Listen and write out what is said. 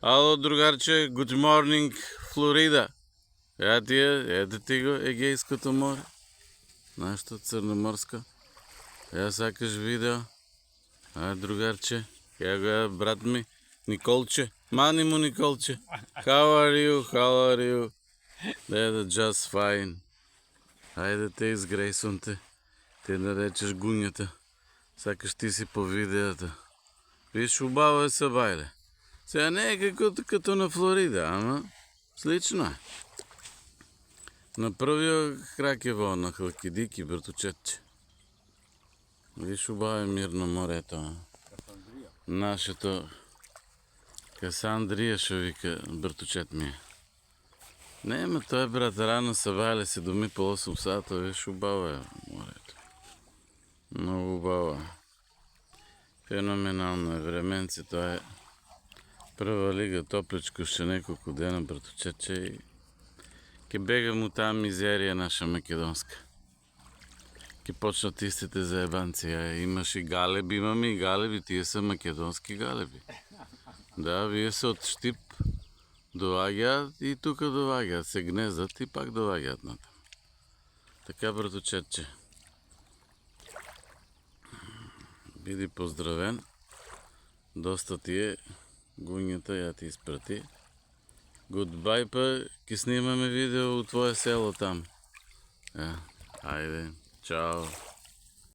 Ало, другарче, good morning, Флорида. Ето ти го, Егейското море. Нашето Черноморско. Сякаш видео. Другарче, брат ми, Николче. Мани му, Николче. How are you? Just fine. Хайде те изгрейсвам те. Те наречеш гунята. Сякаш ти си по видеята. Виж, убава се, байле. Сега не е като на Флорида, ама слично е. На първия крак е на Халкидики, братовчетче. Виж, убава е мирно морето. Нашето Касандрия ще вика, братовчет ми. Не, ма той брат, рано са валя се доми по 8 сата, виж, убава е морето. Много убава. Феноменално е временце, това е първа лига, топличко ще няколко дена, братовчетче, и ке бега му тази мизерия наша македонска. Ке почнат истите заебанци. Имаш и галеби, имаме и галеби, тия са македонски галеби. Да, вие се от Щип долагят и тук долагят, се гнездат и пак долагят на там. Така, братовчетче. Биди поздравен. Доста ти е гунята, я ти изпрати. Гудбай, па ке снимаме видео от твое село там. Айде, чао.